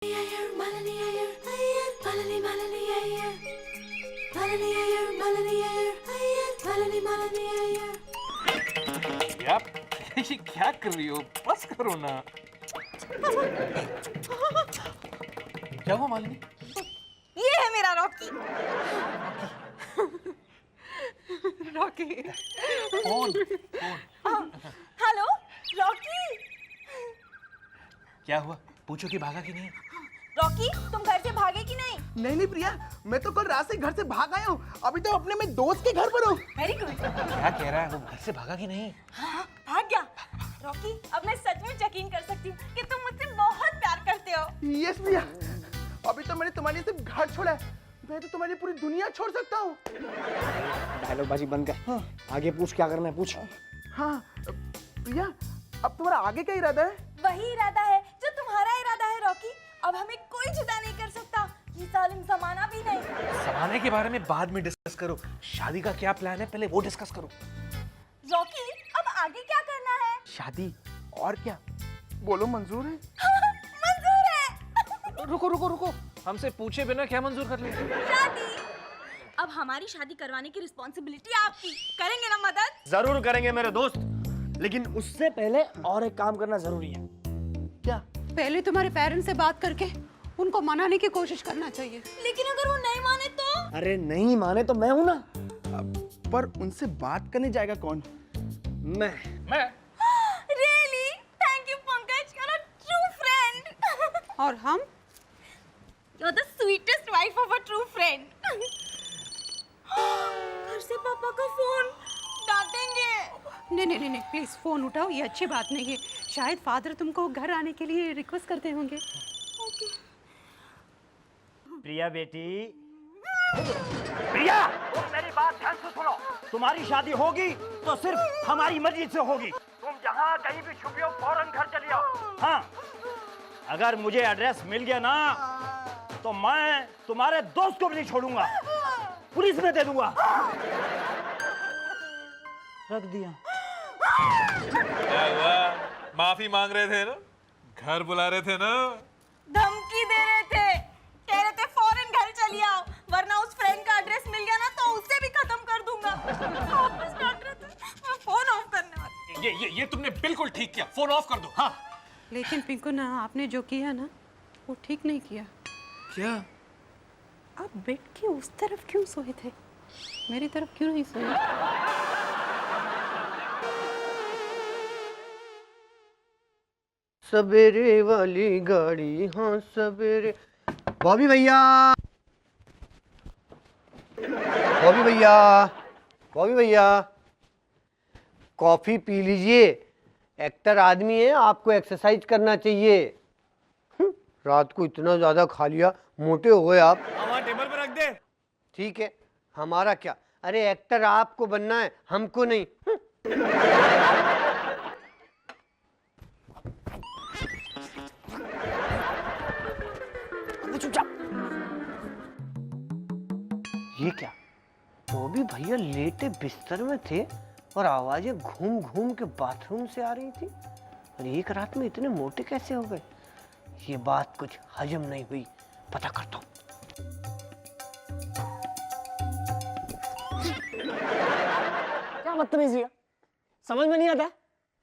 आप ये क्या कर रही हो? बस करो ना। क्या हुआ मालिनी? ये है मेरा Rocky. Rocky. Phone. Hello Rocky. क्या हुआ? पूछो कि भागा कि नहीं? रॉकी तुम घर से भागे कि नहीं? नहीं प्रिया, मैं तो कल रात से घर से भाग आया हूँ। अभी तो अपने में दोस्त के घर पर हूँ। Very good. क्या कह रहा है वो? घर से भागा कि नहीं? हाँ भाग गया। रॉकी अब मैं सच में यकीन कर सकती हूँ कि तुम मुझसे बहुत प्यार करते हो। यस प्रिया, अभी तो मैंने तुम्हारे लिए सिर्फ घर छोड़ा है, मैं तो तुम्हारी पूरी दुनिया छोड़ सकता हूँ। डायलॉग बाजी बंद कर। हाँ। आगे पूछ, क्या करना है पूछ। हाँ प्रिया, अब तुम्हारा आगे क्या इरादा है? वही इरादा है जो तुम्हारा इरादा है रॉकी। अब हमें कोई जुदा नहीं कर सकता, ये जालिम जमाना भी नहीं। जमाने के बारे में बाद में डिस्कस करो। शादी का क्या प्लान है पहले वो डिस्कस करो। रॉकी अब आगे क्या करना है? शादी और क्या? बोलो मंजूर है? मंजूर है। रुको रुको रुको, हमसे पूछे बिना क्या मंजूर कर लिया? शादी। अब हमारी शादी करवाने की रिस्पॉन्सिबिलिटी आपकी। करेंगे ना मदद? जरूर करेंगे मेरे दोस्त, लेकिन उससे पहले और एक काम करना जरूरी है। क्या? पहले तुम्हारे पेरेंट्स से बात करके उनको मनाने की कोशिश करना चाहिए। लेकिन अगर वो नहीं माने तो? अरे नहीं माने तो मैं हूं ना। पर उनसे बात करने जाएगा कौन? मैं Really? Thank you, Pankaj. You're a true friend. और हम? You're the sweetest wife of a true friend. घर से पापा का फोन, डांटेंगे। नहीं प्लीज फोन उठाओ, ये अच्छी बात नहीं है। शायद फादर तुमको घर आने के लिए रिक्वेस्ट करते होंगे। प्रिया बेटी, प्रिया तुम मेरी बात ध्यान से सुनो। तुम्हारी शादी होगी तो सिर्फ हमारी मर्जी से होगी। तुम जहाँ कहीं भी छुपी हो फौरन घर चली आओ। हाँ, अगर मुझे एड्रेस मिल गया ना तो मैं तुम्हारे दोस्त को भी नहीं छोड़ूंगा, पुलिस में दे दूंगा। रख दिया। क्या हुआ? माफी मांग रहे थे ना? घर बुला रहे थे ना? धमकी दे रहे थे, कह रहे थे फौरन घर चली आओ, वरना उस फ्रेंड का एड्रेस मिल गया ना तो उसे भी खत्म कर दूंगा। वापस डांट रहे थे, मैं फोन ऑफ करने वाली। ये तुमने बिल्कुल ठीक किया। फोन ऑफ कर दो। हाँ। लेकिन पिंकू ना, आपने जो किया ना वो ठीक नहीं किया। क्या? आप बेड के उस तरफ क्यों सोए थे? मेरी तरफ क्यों नहीं सोए? सवेरे वाली गाड़ी, हाँ सवेरे। बॉबी भैया, बॉबी भैया, बॉबी भैया, कॉफी पी लीजिए। एक्टर आदमी है, आपको एक्सरसाइज करना चाहिए। रात को इतना ज्यादा खा लिया, मोटे हो गए आप। वहाँ टेबल पर रख दे। ठीक है, हमारा क्या? अरे एक्टर आपको बनना है, हमको नहीं। चुपचाप। ये क्या? बॉबी भैया लेटे बिस्तर में थे और आवाजें घूम घूम के बाथरूम से आ रही थी। और एक रात में इतने मोटे कैसे हो गए? ये बात कुछ हजम नहीं हुई, पता करता हूं। क्या बदतमीजी है, समझ में नहीं आता?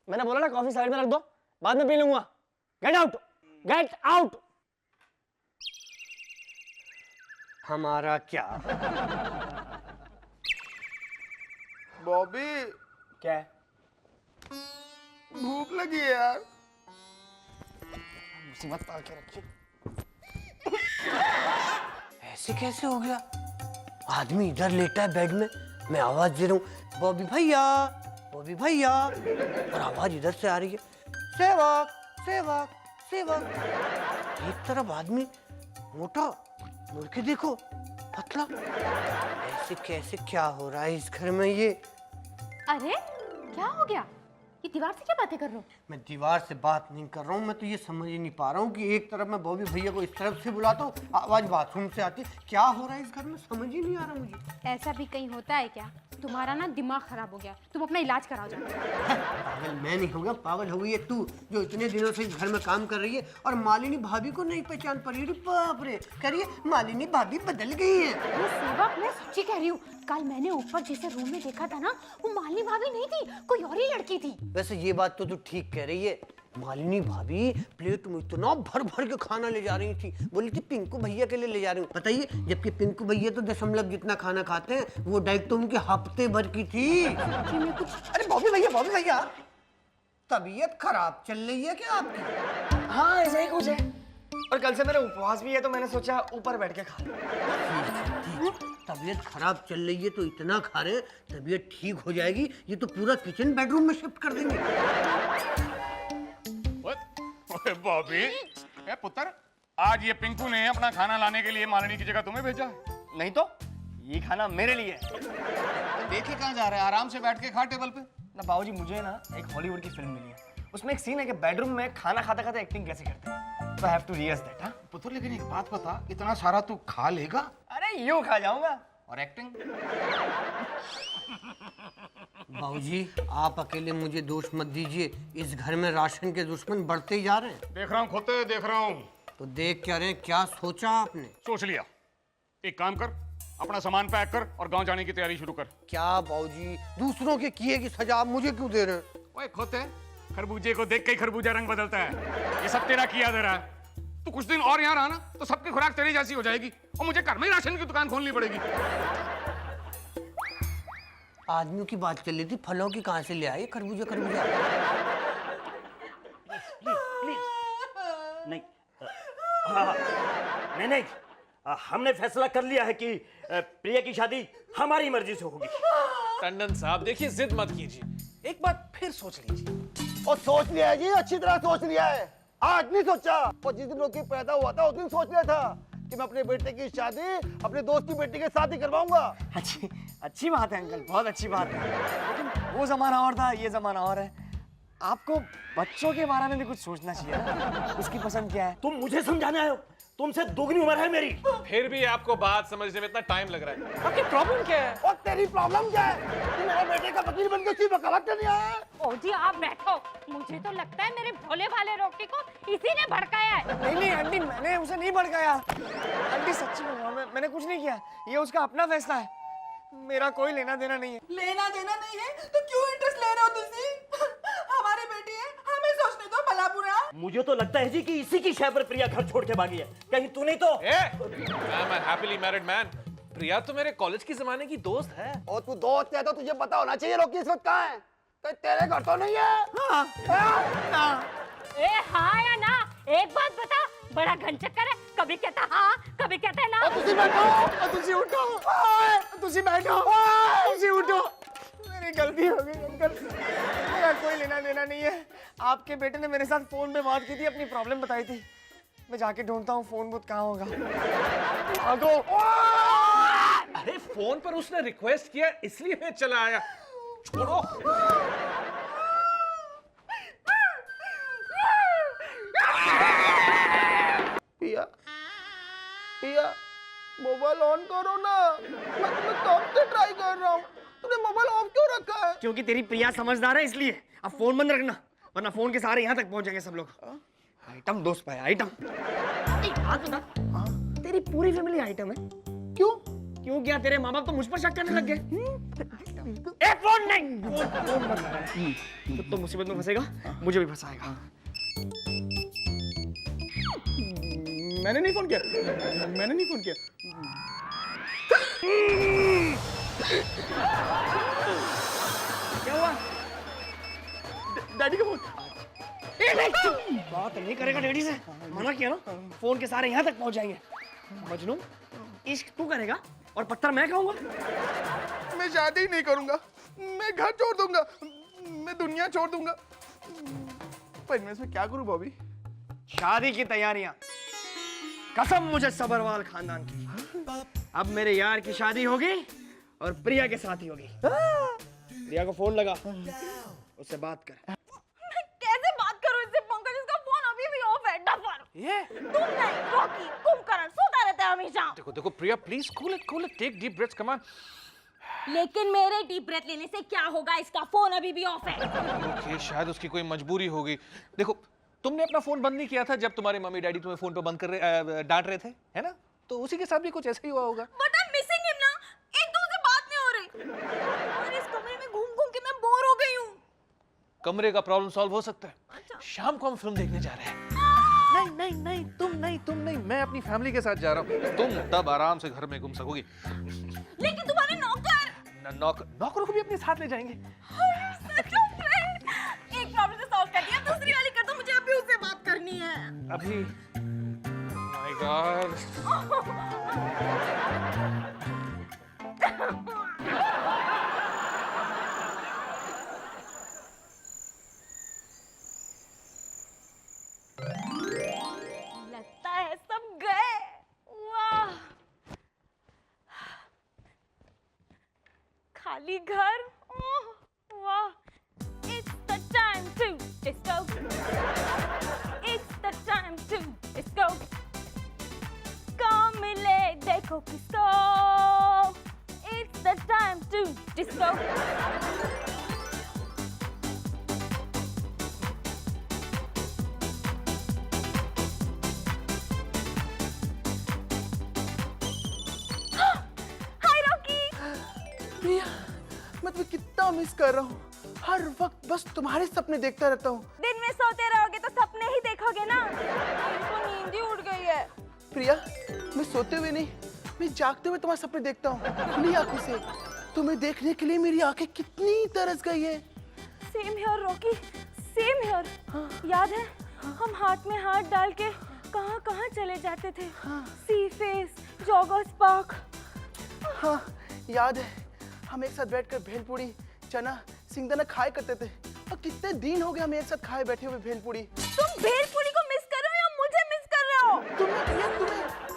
मैंने बोला ना कॉफी साइड में रख दो, बाद में पी लूंगा। Get out, get out. हमारा क्या? बॉबी, क्या? भूख लगी है यार। मुसीबत पाल के रखी। ऐसे कैसे हो गया? आदमी इधर लेटा है बेड में, मैं आवाज दे रहा हूँ बॉबी भैया, बॉबी भैया, और आवाज इधर से आ रही है सेवक सेवक सेवक। एक तरफ आदमी मोटा, मुड़ के देखो पतला। ऐसे कैसे क्या हो रहा है इस घर में? ये अरे क्या हो गया? ये दीवार से क्या बातें कर रहे हो? मैं दीवार से बात नहीं कर रहा हूँ, मैं तो ये समझ ही नहीं पा रहा हूँ कि एक तरफ मैं बॉबी भैया को इस तरफ से बुलाता हूँ, आवाज बाथरूम से आती। क्या हो रहा है इस घर में, समझ ही नहीं आ रहा मुझे। ऐसा भी कहीं होता है क्या तुम्हारा ना दिमाग खराब हो गया, तुम अपना इलाज कराओ जाओ। पागल मैं नहीं होगा, पागल हो गई है तू जो इतने दिनों से इस घर में काम कर रही है और मालिनी भाभी को नहीं पहचान पा रही है। बाप रे, कह रही है मालिनी भाभी बदल गई है। अरे सेवक, मैं सच्ची कह रही हूँ, कल मैंने ऊपर जिसे रूम में देखा था ना, वो मालिनी भाभी नहीं थी, कोई और ही लड़की थी। वैसे ये बात तो तू ठीक कह रही है, मालिनी भाभी प्लेट में इतना भर भर के खाना ले जा रही थी, बोली थी पिंकू भैया के लिए ले जा रही हूँ। बताइए, जबकि पिंकू भैया तो दशमलव जितना खाना खाते हैं, वो डाइट तो उनके हफ्ते भर की थी। अरे बॉबी भैया तबीयत खराब चल रही है क्या आपकी? हाँ ऐसा ही कुछ है, और कल से मेरा उपवास भी है तो मैंने सोचा ऊपर बैठ के खा लूं। तबीयत खराब चल रही है तो इतना खा रहे, तबीयत ठीक हो जाएगी, ये तो पूरा किचन बेडरूम में शिफ्ट कर देंगे। ओए बॉबी, ए पुत्र, आज ये पिंकू ने अपना खाना लाने के लिए मालिनी की जगह तुम्हें भेजा है। नहीं तो ये खाना मेरे लिए है। तो देखे कहाँ जा रहे हैं? आराम से बैठ के खा टेबल पे। ना बाबूजी, मुझे ना एक हॉलीवुड की फिल्म मिली है, उसमें एक सीन है कि बेडरूम में खाना खाते खाते एक्टिंग कैसे करते हैं, तो आई हैव टू रियज दैट। हाँ पुत्र, लेकिन एक बात बता, इतना सारा तू खा लेगा? अरे यूं खा जाऊंगा। और एक्टिंग? बाबूजी, आप अकेले मुझे दोष मत दीजिए, इस घर में राशन के दुश्मन बढ़ते ही जा रहे हैं। देख रहा हूँ खोते, देख रहा हूँ। तो देख क्या रहे हैं, क्या सोचा आपने? सोच लिया, एक काम कर, अपना सामान पैक कर और गांव जाने की तैयारी शुरू कर। क्या बाबूजी, दूसरों के किए की सजा आप मुझे क्यों दे रहे हैं? ओए खोते, खरबूजे को देख के ही खरबूजा रंग बदलता है। ये सब तेरा किया दे रहा है। तू कुछ दिन और यहाँ रहा ना तो सबकी खुराक तेरी जैसी हो जाएगी और मुझे घर में ही राशन की दुकान खोलनी पड़ेगी। आदमियों की बात चल रही थी, फलों की कहाँ से ले आए खरबूजा? नहीं नहीं, हमने फैसला कर लिया है कि प्रिया की शादी हमारी मर्जी से होगी। टंडन साहब देखिए, जिद मत कीजिए, एक बार फिर सोच लीजिए। और सोच लिया है जी, अच्छी तरह सोच लिया है। आज नहीं सोचा, और जिस दिन रोकी पैदा हुआ था उस दिन सोच लिया था कि मैं अपने बेटे की शादी अपने दोस्त की बेटी के साथ ही करवाऊंगा। अच्छी बात है अंकल, बहुत अच्छी बात है, लेकिन वो जमाना और था, ये जमाना और है। आपको बच्चों के बारे में भी कुछ सोचना चाहिए ना, उसकी पसंद क्या है। तुम मुझे समझाने आए हो? तुमसे दोगुनी उम्र है मेरी। फिर भी आपको बात समझने में इतना टाइम लग रहा है। आपकी प्रॉब्लम क्या है? और तेरी प्रॉब्लम क्या है? तू मेरे बेटे का वकील बनकर उसकी वकालत करने आया है? जी आप बैठो, मुझे तो लगता है मेरे भोले भाले रोटी को इसी ने भड़काया है। नहीं आंटी, मैंने उसे नहीं भड़काया। आंटी सच्ची बोल रहा हूं, मैंने कुछ नहीं किया, ये उसका अपना फैसला है, मेरा कोई लेना देना नहीं है। लेना देना नहीं है तो क्यों इंटरेस्ट ले रहे हो तुसी? हमारे बेटी है, हमें सोचने दो भला बुरा। मुझे तो लगता है जी कि इसी की शय पर प्रिया घर छोड़ के भागी है, कहीं तू नहीं तो? I'm a happily married man. प्रिया तो मेरे कॉलेज के जमाने की दोस्त है। और तू दोस्त है तो तुझे पता होना चाहिए रोकी इस वक्त कहाँ है। कहीं तेरे घर तो नहीं है? ए हाँ या ना, एक बात बता, बड़ा घन चक्कर है, कभी कहता हाँ कभी कहता है ना। तुसी बैठो, तुसी उठो, तुसी बैठो, तुसी उठो। मेरी गलती हो गई अंकल, मेरा कोई लेना देना नहीं है। आपके बेटे ने मेरे साथ फोन पे बात की थी, अपनी प्रॉब्लम बताई थी, मैं जाके ढूंढता हूँ फोन बूथ कहाँ होगा। भागो। अरे फोन पर उसने रिक्वेस्ट किया इसलिए मैं चला आया। छोड़ो। पिया मोबाइल ऑन करो ना, मैं तुम्हें कब से ट्राई कर रहा हूँ, तुमने मोबाइल ऑफ क्यों रखा है? क्योंकि तेरी प्रिया समझदार है इसलिए। अब फोन बंद रखना, वरना फोन के सहारे यहाँ तक पहुंचेंगे सब लोग। आइटम दोस्त पाया, आइटम। तेरी पूरी फैमिली आइटम है। क्यों? क्यों क्या तेरे माँ बाप तो मुझ पर शक करने लग गए? फोन नहीं, फोन मत। तो मुसीबत में फंसेगा, मुझे भी फंसाएगा। मैंने नहीं फोन किया, मैंने नहीं फोन किया। क्या हुआ? डैडी का फोन। बात नहीं करेगा डैडी से, मना किया ना, फोन के सारे यहाँ तक पहुँच जाएंगे। मजनू, इश्क तू करेगा और पत्थर मैं खाऊंगा। मैं शादी ही नहीं करूंगा, मैं घर छोड़ दूंगा, मैं दुनिया छोड़ दूंगा। पर मैं इसमें क्या करूं बॉबी? शादी की तैयारियां, कसम मुझे सबरवाल खानदान की। अब मेरे यार की शादी होगी और प्रिया के साथ ही होगी। प्रिया को फोन लगा, उससे बात कर। कैसे बात करूं इससे पंकज, इसका फोन अभी भी ऑफ है। डफर ये तुम नहीं, रॉकी कुंभकर्ण सोता रहता है हमेशा। देखो Priya, please cool it, take deep breaths, come on. लेकिन मेरे डीप ब्रेथ लेने से क्या होगा, इसका फोन अभी भी ऑफ है। ओके, शायद उसकी कोई मजबूरी होगी। देखो, तुमने अपना फोन बंद नहीं किया था जब तुम्हारे मम्मी डैडी तुम्हें फोन पे बंद कर रहे डांट रहे थे, है ना? तो उसी के साथ भी कुछ ऐसा ही हुआ होगा। But I am missing him ना, एक दूसरे से बात नहीं हो रही और इस कमरे में घूम घूम के मैं बोर हो गई हूँ। कमरे का प्रॉब्लम सॉल्व हो सकता है। शाम को हम फिल्म देखने जा रहे हैं। नहीं, तुम नहीं, मैं अपनी फैमिली के साथ जा रहा हूँ। तुम तब आराम से घर में घूम सकोगी। लेकिन तुम्हारे नौकर नौकरों को भी अपने साथ ले जाएंगे। एक प्रॉब्लम तो सॉल्व कर दिया, दूसरी वाली कर दो, मुझे अभी उससे बात करनी है। अभी माय गॉड, लगता है सब गए। वाह, खाली घर। ओह, वाह, it's the time to disco, it's the time to disco, कौन मिले देखो किसको, it's the time to disco। Hi Rocky. Priya, मैं तुम्हें कितना मिस कर रहा हूँ। हर वक्त बस तुम्हारे सपने देखता रहता हूँ। दिन में सोते रहोगे तो सपने ही देखोगे ना। इनको नींद ही उड़ गई है। प्रिया, मैं सोते हुए नहीं, मैं जागते हुए तुम्हारे सपने देखता हूँ खुली आंखों से। तुम्हें देखने के लिए मेरी आंखें कितनी तरस गई है। Same here Rocky, same here. याद है हम हाथ में हाथ डाल के कहाँ कहाँ चले जाते थे। सी फेस, जॉगर्स पार्क। हाँ, याद है हम एक साथ बैठकर भेलपूरी, चना, सिंगदाना खाए करते थे। और कितने दिन हो गए हम एक साथ खाए बैठे हुए भेलपूरी। तुम भेलपूरी को मिस कर रहे हो या मुझे मिस कर रहे हो? तुम्हें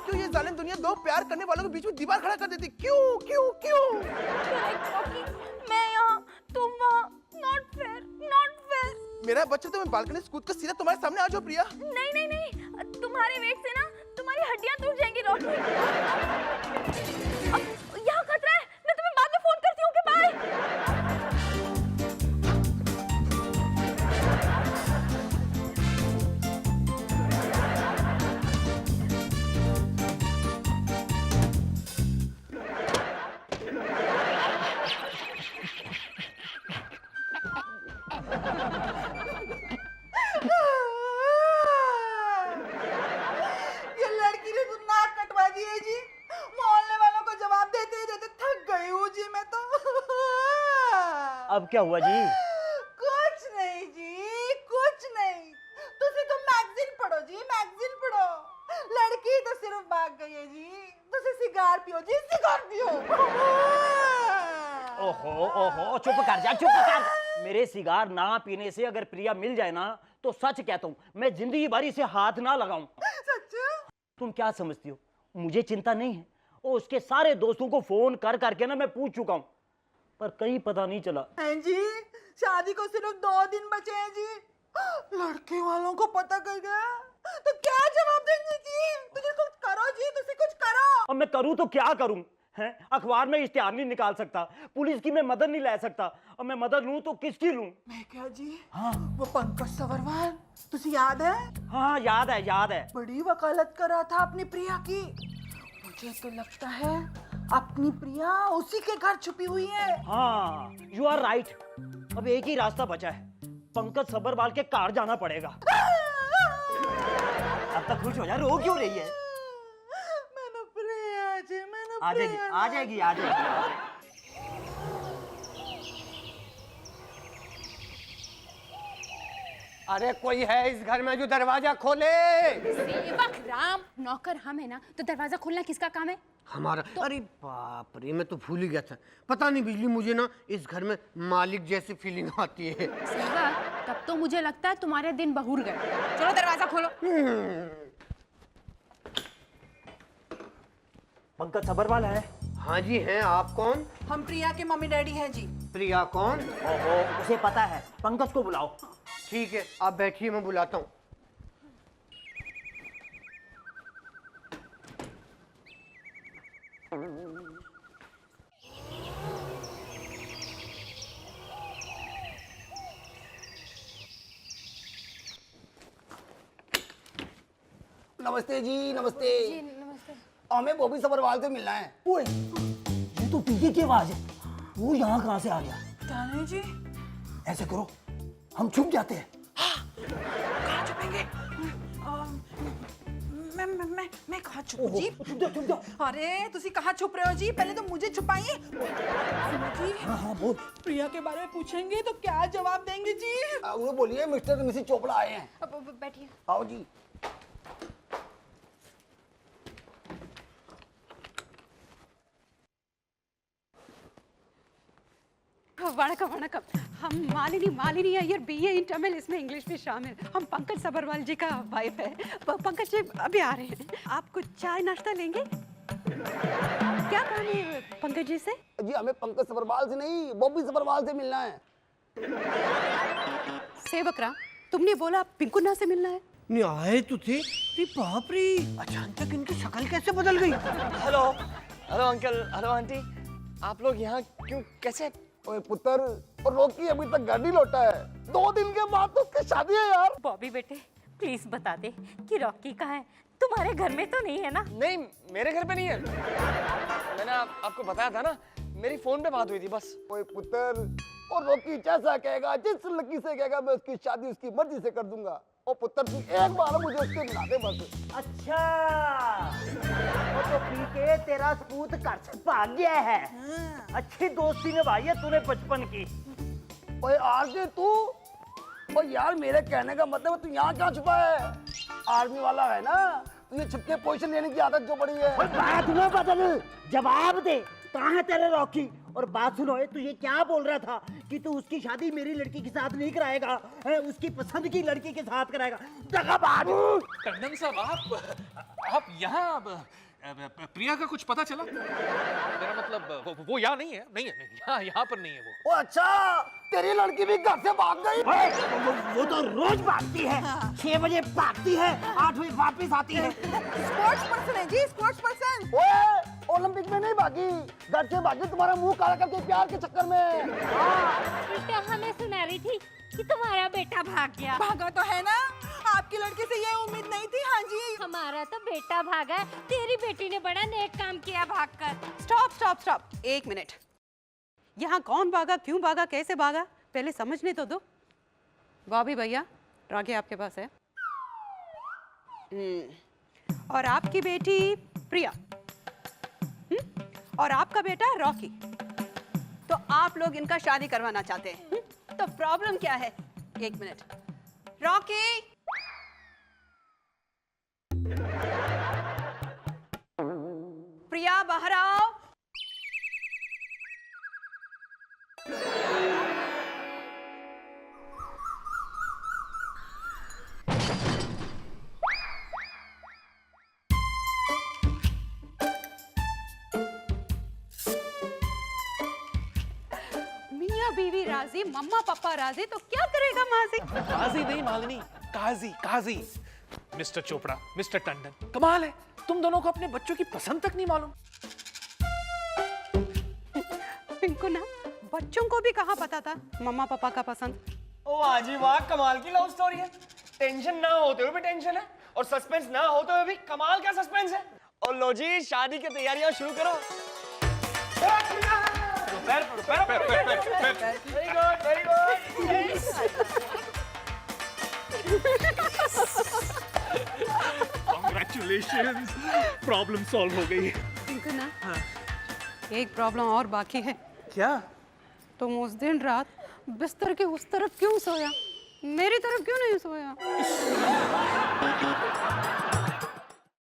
क्यों ये जालिम दुनिया दो प्यार करने वालों के बीच में दीवार खड़ा कर देती? क्यों क्यों क्यों? Correct, रॉकी, मैं यहाँ, तुम वहाँ। Not fair, not fair। मेरा बच्चा तो मैं बालकनी से कूद कर सीधा तुम्हारे सामने आ जाओ प्रिया। नहीं नहीं नहीं, तुम्हारे वेट से ना तुम्हारी हड्डियाँ टूट जाएंगी रॉकी। यहाँ खतरा है, मैं तुम्हें बाद में फोन करती हूँ। Okay bye. ये लड़की ने तो नाक कटवा दी है जी। मोहल्ले वालों को जवाब देते देते थक गई हूँ जी मैं तो। अब क्या हुआ जी? कुछ नहीं जी, कुछ नहीं। तुसी तो मैगजीन पढ़ो जी, मैगजीन पढ़ो। लड़की तो सिर्फ भाग गई है जी। तुसी सिगार पियो जी, सिगार पियो। ओहो ओहो, चुप कर जा, चुप कर। मेरे सिगार ना पीने से अगर प्रिया मिल जाए ना, तो सच कहता हूँ मैं जिंदगी भर इसे हाथ ना लगाऊं। सच? तुम क्या समझती हो, मुझे चिंता नहीं है। और उसके सारे दोस्तों को फोन कर करके ना मैं पूछ चुका हूँ, पर कहीं पता नहीं चला। हैं जी, शादी को सिर्फ 2 दिन बचे हैं जी। लड़के वालों को पता कर गया तो क्या जवाब देंगे जी? तुझे कुछ करो जी, तुझे कुछ करो। अब मैं करूँ तो क्या करूँ? हैं, अखबार में इश्तिहार नहीं निकाल सकता, पुलिस की मैं मदद नहीं ले सकता। और मैं मदद लूँ तो किसकी लूँ? मैं क्या जी? हाँ, वो पंकज सवरवाल, तुझे याद है? हाँ याद है, याद है। बड़ी वकालत कर रहा था अपनी प्रिया की। मुझे तो लगता है अपनी प्रिया उसी के घर छुपी हुई है। हाँ, यू आर राइट। अब एक ही रास्ता बचा है, पंकज सब्बरवाल के कार जाना पड़ेगा। अब तक खुश हो जा, रो क्यों रही है? मैंने प्रिया जी, मैंने आ जाएगी, आ जाएगी, आ जाएगी। अरे कोई है इस घर में जो दरवाजा खोले? सेवक राम, नौकर हम है ना, तो दरवाजा खोलना किसका काम है? हमारा। अरे बाप रे, मैं तो भूल ही गया था। पता नहीं बिजली, मुझे ना इस घर में मालिक जैसी फीलिंग आती है। सेवक, तब तो मुझे लगता है तुम्हारे दिन बहुर गए। चलो दरवाजा खोलो। पंकज सब्बरवाल है? हाँ जी हैं। आप कौन? हम प्रिया के मम्मी डैडी हैं जी। प्रिया कौन? ओहो, उसे पता है, पंकज को बुलाओ। ठीक है, आप बैठिए, मैं बुलाता हूँ। नमस्ते जी, नमस्ते जी, नमस्ते। हमें बॉबी सब्रवाल से मिलना है। ओए, ये तो पीके की आवाज है। वो यहाँ कहाँ से आ गया? ताने जी ऐसे करो, हम छुप जाते हैं। कहाँ छुपेंगे? मैं कहाँ छुपूं जी? छुप जा। अरे तुसी कहाँ छुप रहे हो जी? पहले तो मुझे छुपाइए। सुनो जी, हाँ बोल। प्रिया के बारे में पूछेंगे तो क्या जवाब देंगे जी? वो बोलिए मिस्टर और मिसेस चोपड़ा आए हैं। अब बैठिए। आओ जी। वणकम वणकम। हम मालिनी अय्यर बीए इन तमिल, इसमें इंग्लिश भी शामिल। हम पंकज सब्रवाल जी का वाइफ है। पंकज जी अभी आ रहे हैं। आप कुछ चाय नाश्ता लेंगे? क्या काम है पंकज जी से? जी हमें पंकज सब्रवाल से नहीं, बॉबी सब्रवाल से मिलना है। सेवक राम, तुमने बोला पिंकुन्ना से मिलना है? नहीं आए तो थे। अरे बाप रे, अचानक इनकी शक्ल कैसे बदल गई? Hello hello uncle, hello aunty, आप लोग यहाँ क्यों, कैसे? ओए पुत्र, और रॉकी अभी तक घर नहीं लौटा है। 2 दिन के बाद तो उसकी शादी है यार। बॉबी बेटे प्लीज बता दे कि रॉकी कहाँ है? तुम्हारे घर में तो नहीं है ना? नहीं, मेरे घर पे नहीं है। मैंने आपको बताया था ना, मेरी फोन पे बात हुई थी बस। ओए पुत्र, और रॉकी जैसा कहेगा, जिस लड़की से कहेगा, मैं उसकी शादी उसकी मर्जी से कर दूंगा। और पुत्र तू एक बार मुझे उससे मिला दे बस। अच्छा, वो तो पी के तेरा सपूत घर से भाग गया है। अच्छी दोस्ती निभाई है तूने बचपन की। ओए आरजे तू, ओ यार मेरे कहने का मतलब है तू यहाँ क्या छुपा है? आर्मी वाला है ना, तुझे छुपके पोजीशन लेने की आदत जो पड़ी है। बात न बदल, जवाब दे, कहाँ है तेरे रॉकी? और बात सुनो, तू ये क्या बोल रहा था कि तू उसकी शादी मेरी लड़की के साथ नहीं कराएगा, उसकी पसंद की लड़की के साथ कराएगा? दगाबाज! टंडन साहब, आप यहाँ प्रिया का कुछ पता चला? मेरा मतलब वो यहाँ नहीं है, यहाँ पर नहीं है वो। ओ अच्छा, तेरी लड़की भी घर से भाग गई? वो तो रोज भागती है। 6 बजे भागती है, 8 बजे वापस आती है। स्पोर्ट्स पर्सन है जी, स्पोर्ट्स पर्सन। ओए, ओलंपिक में नहीं भागी, घर से भागी तुम्हारा मुंह काला करके प्यार के चक्कर में। बेटा हमें सुना रही थी कि तुम्हारा बेटा भाग गया। भागा तो है ना, आपकी लड़की से ये उम्मीद नहीं थी। हाँ जी, हमारा तो बेटा भागा, तेरी बेटी ने बड़ा नेक काम किया भागकर। Stop stop stop, 1 minute. यहाँ कौन भागा, क्यों भागा, कैसे भागा, पहले समझने तो दो। बॉबी भैया, रागी आपके पास है। और आपकी बेटी प्रिया, और आपका बेटा रॉकी। तो आप लोग इनका शादी करवाना चाहते हैं। तो प्रॉब्लम क्या है? 1 मिनट। रॉकी, प्रिया बाहर आओ। मियाँ बीवी राजी, मम्मा पापा राजी, तो क्या करेगा माजी? काजी नहीं मालिनी, काजी। मिस्टर चोपड़ा, मिस्टर टंडन, कमाल है, तुम दोनों को अपने बच्चों की पसंद तक नहीं मालूम। पिंकुन्ना, बच्चों को भी कहाँ पता था मम्मा पापा का पसंद? ओ वाह जी वाह, कमाल की लव स्टोरी है। टेंशन ना होते हुए भी टेंशन है, और सस्पेंस ना होते हुए भी कमाल का सस्पेंस है। और लो जी, शादी की तैयारियां शुरू करो। पैर। Very good, very good. Congratulations, problem solve हो गई। पिंकुन्ना, एक प्रॉब्लम और बाकी है। क्या? तुम उस दिन रात बिस्तर के उस तरफ क्यों सोया, मेरी तरफ क्यों नहीं सोया?